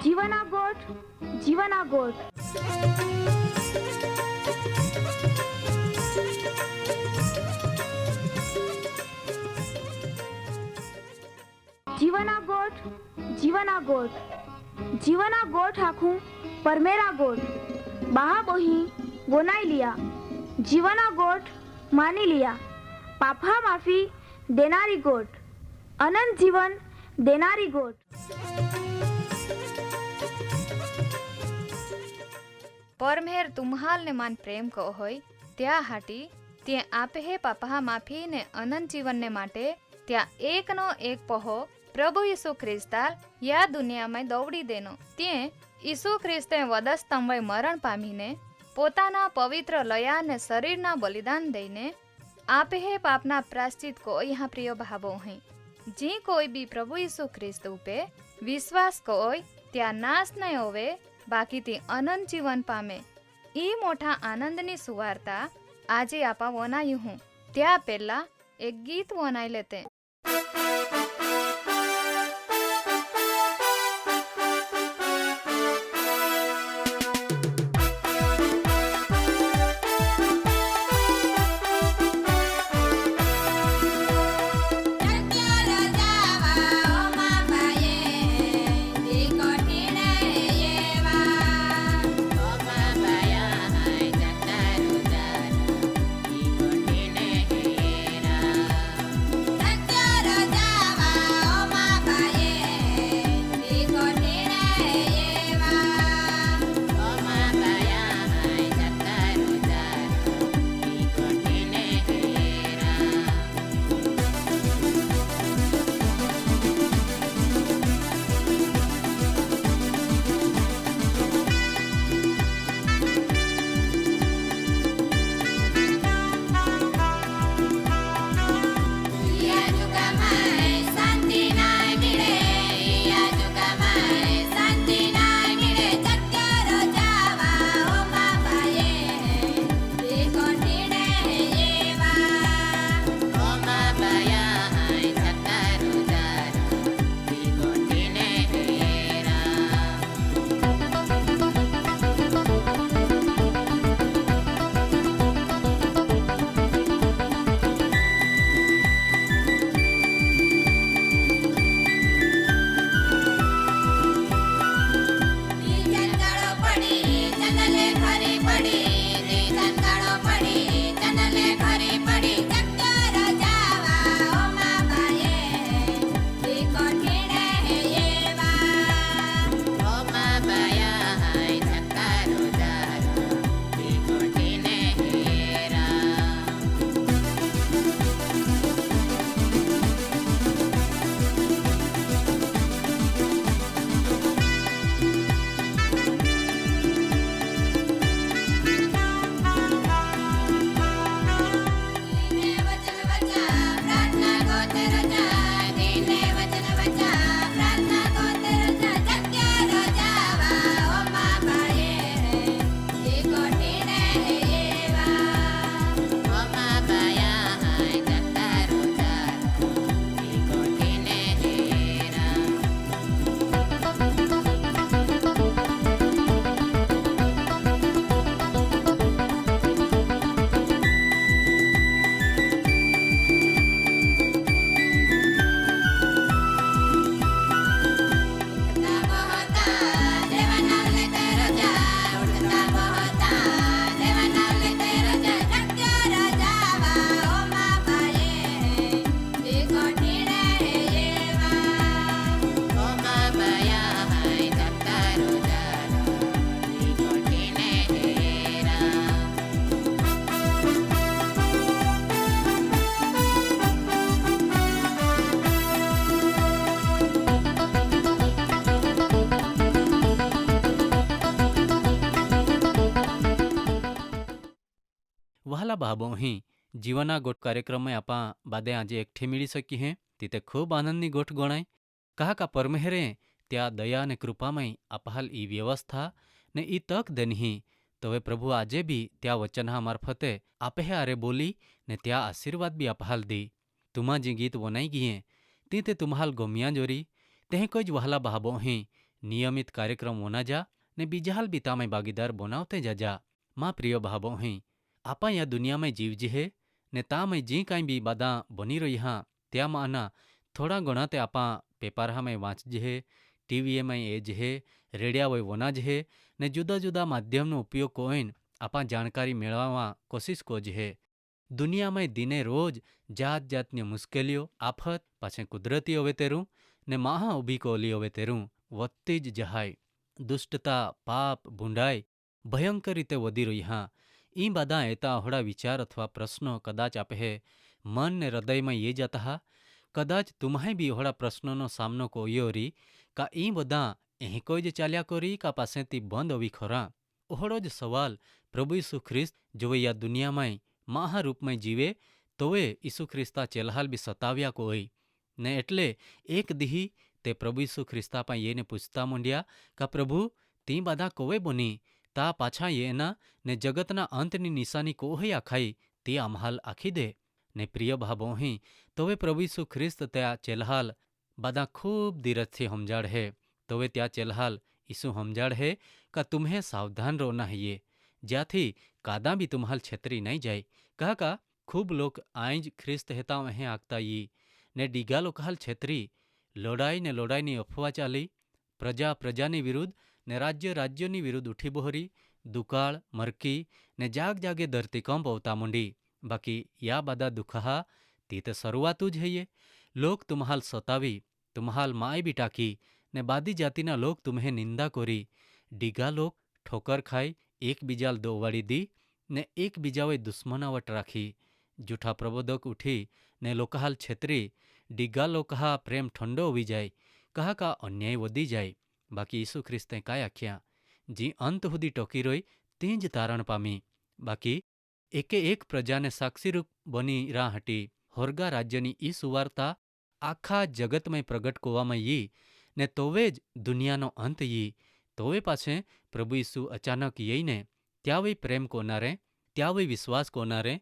जीवना गोठ जीवना गोठ जीवना गोठ जीवना गोठ जीवना गोठ आखू परमेरा गोठ बाहा बोही गोनाई लिया जीवना गोठ मानी लिया पापा माफी देनारी गोठ अनंत जीवन देनारी गोठ। परमेर तुम्हाल ने मान प्रेम को होय त्या हाटी ते आपे हे पापा माफी ने अनंत जीवन ने माटे त्या एक नो एक पहो प्रभु यीशु ख्रिस्ताल या दुनिया में दौड़ी देनो ते यीशु ख्रिस्ते वधस्तंभे मरण पामीने पोताना पवित्र लया ने शरीरना बलिदान दईने आपे हे पापना प्राश्चित को यहाँ प्रिय भावो है जी कोई भी प्रभु यीशु ख्रिस्त उपे विश्वास कोय त्या नाश नहीं होवे बाकी ती अनंत जीवन पामे ई मोटा आनंदनी सुवार्ता आजे आपा वनायु हूँ त्या पेला एक गीत वनाई लेते। वहाला भाबो ही जीवना गोठ कार्यक्रम में आपा बादे आज एकठे मिली सकी हैं तिथे खूब आनंदनी गोठ गणाय कहा का परमेहरे त्या दया ने कृपामय आपहाल ई व्यवस्था ने ई तक देनही तवे प्रभु आजे भी त्या वचन मार्फते आपे आरे बोली ने त्या आशीर्वाद भी आपहाल दी तुमा जी गीत वनाई गिये तीते तुम्हाल गोमिया जोरी तेह कोज वहाला भाबो ही नियमित कार्यक्रम होना जा ने बीजाल बीता में भागीदार बनावते जा माँ प्रिय भावो ही आपा या दुनिया में जीव जीहे ने ता में जी कांई भी बाधा बनी रही हाँ त्या माना थोड़ा घणा ते आपा पेपरा में वाँच जीहे टीवी में ए जीहे रेडिया वही वना जीहे ने जुदा जुदा माध्यमનો ઉપયોગ કોઈને આપા જાણકારી મેળવવા કોશિશ કોજે દુનિયા में દિને રોજ જાત જાતની મુશ્કેલીઓ આફત પાછે કુદરતી હવે તેરું ને મહા ઊભી કોલી હવે તેરું વધતી જ જહાય દુષ્ટતા પાપ ભૂંડાઈ ભયંકર રીતે વધી રહી હા ई બધા એતા અહોડા વિચાર અથવા પ્રશ્નો કદાચ આપે મન ને હૃદયમાં એ જતા હા કદાચ તુમ્હાય બી અહોડા પ્રશ્નોનો સામનો કોયો રી કા ई બધા અહીં કોઈ જ ચાલ્યા કરી કા પાસેથી બંધ હોવી ખરા ઓહળો જ સવાલ પ્રભુ ઈસુ ખ્રિસ્ત જો યા દુનિયામાં મહારૂપમાં જીવે તોએ ઈસુ ખ્રિસ્તા ચેલહાલ બી સતાવ્યા કોઈ ને એટલે એક દિહી તે પ્રભુ ઈસુ ખ્રિસ્તા પાસે એને પૂછતા માંડ્યા કા પ્રભુ તી બધા કોવે બની તા પાછા એના ને જગતના અંતની નિશાની કોહે આખાઈ તે આમહાલ આખી દે ને પ્રિય ભાભો અહીં તોવે પ્રભુ ઈસુ ખ્રિસ્ત त्या ચેલહાલ બધા ખૂબ ધીરજથી સમજાડ હે તોવે त्या ચેલહાલ ઈસુ સમજાડ હે કા તુમ્હે સાવધાન રોના હૈયે જ્યાંથી કાદા બી તુમ્હાલ છેતરી નહીં જાય કહા કા ખૂબ લોક આંજ ખ્રિસ્ત હેતા વહેં આગતા ઈ ને ડીગા લોકાલ છેતરી લોડાઈની અફવા ચાલી પ્રજા પ્રજાની વિરુદ્ધ ને રાજ્ય રાજ્યોની વિરુદ્ધ ઉઠી બહોરી દુકાળ મરકી ને જાગ જાગે ધરતીકંપ આવતા માંડી બાકી યા બધા દુઃખા તી તો શરૂઆતું જ હૈયે લોક તુમ્હાલ સતાવી તુમ્હાલ માય બી ટાકી ને બાદી જાતિના લોક તુમ્હે નિંદા કરી ડીગા લોક ઠોકર ખાઈ એકબીજા દોવાડી દી ને એકબીજાએ દુશ્મનાવટ રાખી જૂઠા પ્રબોધક ઉઠી ને લોકાહાલ છેતરી ડીગા લોકા પ્રેમ ઠંડો હોવી જાય કહા કા અન્યાય વધી જાય બાકી ઈસુ ખ્રિસ્તે કાંઈ આખ્યા જી અંત સુધી ટોકી રોઈ તે જ તારણ પામી બાકી એકે એક પ્રજાને સાક્ષીરૂપ બની રા હટી હોરગા રાજ્યની ઈ સુવાર્તા આખા જગતમાં પ્રગટ કોવામાં ઈ ને તોવે જ દુનિયાનો અંત ઈ તોવે પાછે પ્રભુ ઈસુ અચાનક યઈને त्यावे प्रेम कोनारे त्यावे विश्वास कोनारे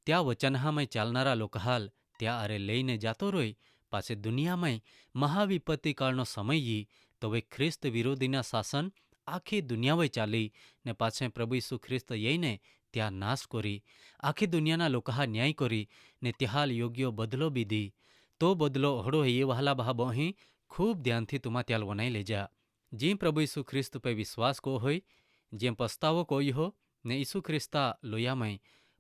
त्या वचनहामय चालनारा लोकहाल त्या अरे लईने जातो रोय पाछे दुनियामय महाविपत्ति काळनो समय यी तोवे ख्रिस्त विरोधीना शासन आखी दुनियावे चाली ने पाछे प्रभु ईसु ख्रिस्त यईने त्या नाश कोरी आखी दुनियाना लोकहा न्याय कोरी ने त्याहाल योग्य बदलो बीधी तो बदलो अहड़ो ये वहाला भाबो ही खूब ध्यानथी तुमा त्याल वनाई लेजा जी प्रभु ईसु ख्रिस्त पे विश्वास को होय जे पस्तावो कोई हो ने ईसु ख्रिस्ता लोयामय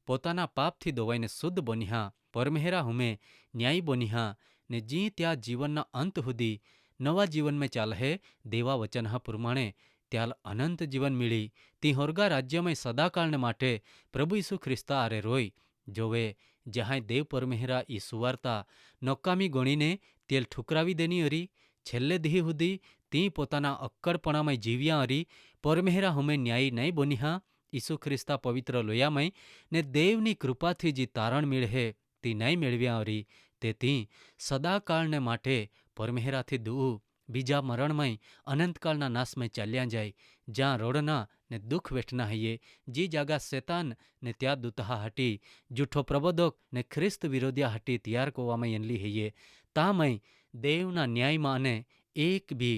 पोताना पापथी दोवाईने शुद्ध बनिहा परमेहरा हुमे न्यायी बनिहा ने जी त्या जीवनना अंत हुदी नवा जीवन में चालहे देवा वचनहा प्रमाणे त्याल अनंत जीवन मिली ती होरगा राज्य में सदाकाळने माटे प्रभु ईसु ख्रिस्ता आरे रोय जोवे जहां देव परमेहरा ई सुवार्ता नकामी गणीने तेल ठुकरावी देनी हरी छेल्ले दिही हुदी ती पोताना अक्कड़पणामय जीव्या हरी परमेहरा हमें न्यायी नहीं बनिहा ईसु ख्रिस्ता पवित्र लोयामय ने देवनी कृपाथी जी तारण मेळहे ती नहीं मेळव्या हरी ते ती सदाकाळने माटे परमेहराथी दूर बीजा मरणमय अनंतकाळना नाशमय चाल्या जाय ज्यां रोडना ने दुख वेठना हईये जी जागा शैतान ने त्या दूतहा हटी जूठो प्रबोधक ने ख्रिस्त विरोधिया हटी तैयार कोवामय एनली हईये तामय देवना न्याय माने एक भी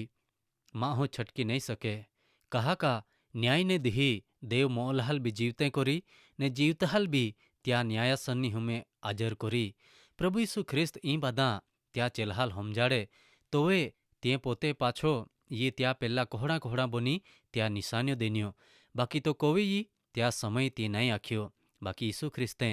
माहो छटकी नहीं सके कहा का न्याय ने दिही देव मोलहाल भी जीवते कोरी ने जीवतहाल भी त्या न्यायासननी हमें आजर कोरी प्रभु ईसु ख्रिस्त ई बदा त्या चेलहाल हमजाड़े तोवे ते पोते पाछो ये त्या पेला कोहड़ा कोहड़ा बनी त्या निशान्यो देन्यो बाकी तो कोवे ई त्या समय ते नहीं आख्यो बाकी ईसु ख्रिस्ते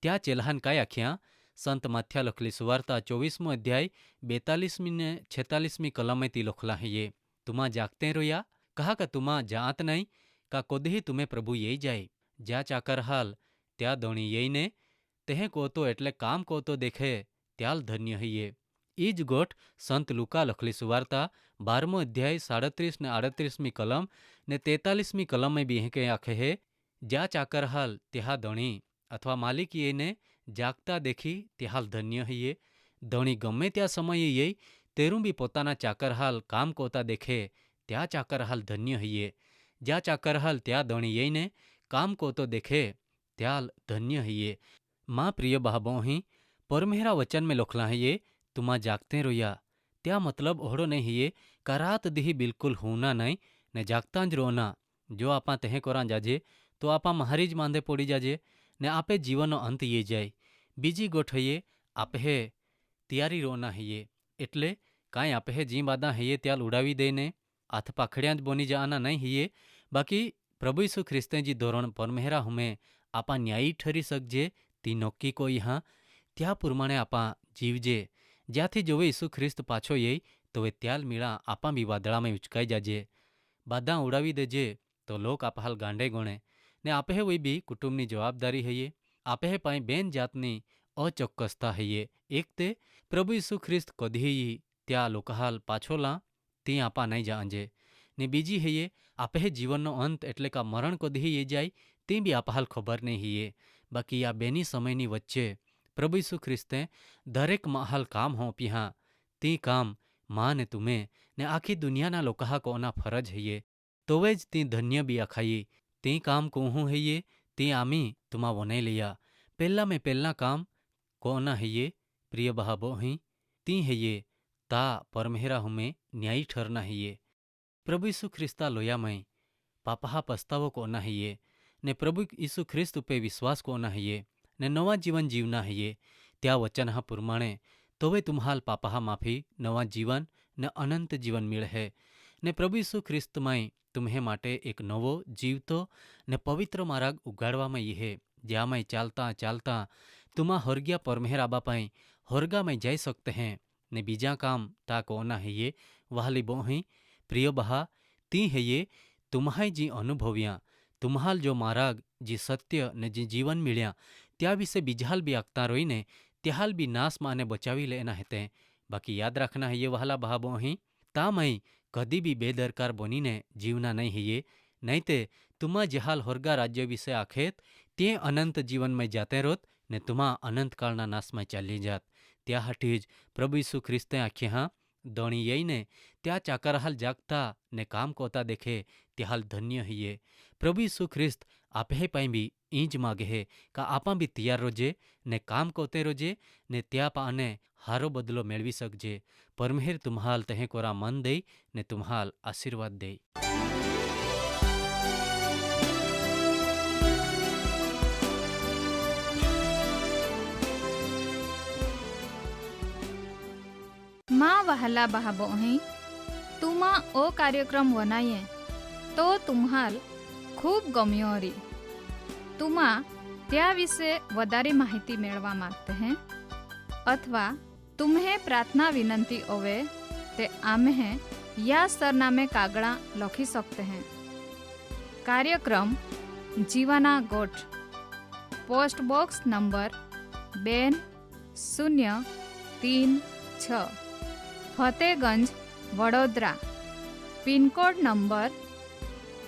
त्या चेलहान काय आख्या संत माथ्या लखली सुवार्ता 24मो अध्याय 42मी ने 46मी कलम में ती लखला है ये तुमा जागते रोया कहा का तुमा जात नहीं का कोदही तुम्हें प्रभु यही जाए ज्या चाकर हाल त्या दणी यही ने तेह को तो एटले काम को तो देखे त्याल धन्य है ये ईज गोठ संत लूका लखली सुवार्ता 12मो अध्याय 37 ने 38मी कलम ने 43मी कलम में भी के आखे है ज्या चाकर हाल त्या दणी अथवा मालिक ये ने जागता देखी त्याल धन्य है ये दणी गमे त्या समय ये तेरू भी पोताना चाकर हाल काम कोता देखे त्या चाकर हाल धन्य है ये ज्या चाकर हाल त्या दणी ये ने काम को तो देखे त्याल धन्य है ये माँ प्रिय भाबो ही परमेहरा वचन में लोखला है ये तुमा जागते रोया त्या मतलब ओहड़ो नहीं है का रात दी बिल्कुल होना नहीं ने जागता ज रोना। जो आपा तहें कोरा जाजे तो आपा मारी ज मांदे पड़ी जाजे ने आपे जीवन अंत ये जाए। बीजी गोठ हईए आपे तैयारी रोना हईए एटले कांई आपे जी बादा हईए त्याल उड़ावी देने हाथ पाखड़िया ज बोनी जाना नहीं हईए। बाकी प्रभु यीशु ख्रिस्ते जी धोरण परमेहरा हुमे आपा न्यायी ठरी सकजे ती नक्की कोई हाँ त्या प्रमाणे आपा जीवजे। ज्याथी जोवे यीशु ख्रिस्त पाछो ये तो वे त्याल मीड़ा आपा बी वादड़ा में उचकाई जाजे। बादा उड़ावी देजे तो लोग आप हाल गांडे गोणे ने आपे वही बी कुटुंबनी जवाबदारी हईए। आपे पाई बेन जातनी अचोक्कसता हईए। एक ते प्रभु यीशु ख्रिस्त कधी त्या लोकहाल पाछोला ती आपा नहीं जांजे ने बीजी हईए आपे जीवननो अंत एटले का मरण कधी ये जाय ते बी आप हाल खबर नहीं हईए। बाकी आ बेनी समयनी वच्चे प्रभु यीशु ख्रिस्ते दरेक महाल काम होंपी हाँ ती काम माँ ने तुम्हें ने आखी दुनियाना लोकहा को ओना फरज हईए तोवे ज ती धन्य बी आखाई ती काम कोहू हईए ती आमी तुमा वने लिया। पेल्ला में पेल्ला काम कोना हईए प्रिय बहाबो ही ती हईए ता परमेहरा हुमे न्यायी ठरना हईए। प्रभु यीशु ख्रिस्ता लोया में पापहा पस्तावो कोना हईए ने प्रभु यीशु ख्रिस्त पे विश्वास कोना हईए ने नवा जीवन जीवना हईए। त्या वचन हा प्रमाणे तोवे तुम्हाल पापहा माफी नवा जीवन ने अनंत जीवन मिळे ने प्रभु यीशु ख्रिस्त में तुम्हें माटे एक नवो जीवतो ने पवित्र मार्ग उगाड़वामां ये ज्या में चालता चालता तुमा हरगिया परमेहर आबा पाई हरगा में जाई सकते हैं ने बीजा काम ता कोना हईए वाहली बोही प्रिय बहा ती हईए तुम्हाई जी अनुभविया तुम्हाल जो मार्ग जी सत्य ने जी जीवन मिल्या त्या विषे बीजाल भी आगता रोईने त्याहाल भी नाश माने बचावी लेना हेते। बाकी याद रखना है ये वहला बहाबो ही ता मई कदी भी बेदरकार बनीने जीवना नहीं है नहीं ते तुमा जहाल होरगा राज्य विषय आखेत ते अनंत जीवन में जाते रोत ने तुमा अनंत कालना नाश में चाली जात। त्या हटीज प्रभु यीशु ख्रिस्ते आखे हाँ दणी यही ने त्या चाकरहाल जागता ने काम कोता देखे त्याहाल धन्य हिये। प्रभु यीशु ख्रिस्त आपे पाई भी इंज मागे है का आपा भी तैयार रोजे ने काम कोते रोजे ने त्या पाने हारो बदलो मेळवी सकजे। परमेहर तुम्हाल तहे कोरा मन दे ने तुम्हाल आशीर्वाद दे। माँ वहला बहाबो ही तुमा ओ कार्यक्रम वनाये तो तुम्हाल खूब गम्यो री। तुमा त्या विषे वधारे माहिती मेळवा मागते हैं अथवा तुम्हें प्रार्थना विनंती होवे ते आम्हे या सरनामे कागड़ा लखी सकते हैं। कार्यक्रम जीवाना गोठ post box number 2036 Fatehganj Vadodara pincode number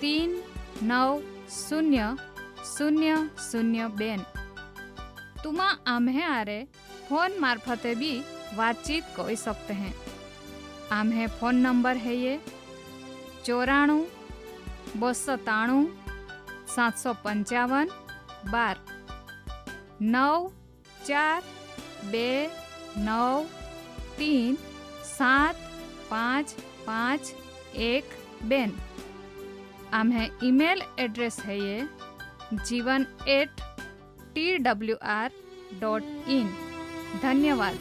390002। तुमा आम्हे आरे फोन मार्फते भी बातचीत कर सकते हैं। आम्हे फोन नंबर है ये 94 293 755 12 9429375512। आम्हे ईमेल एड्रेस है ये jivan@twr.in। धन्यवाद।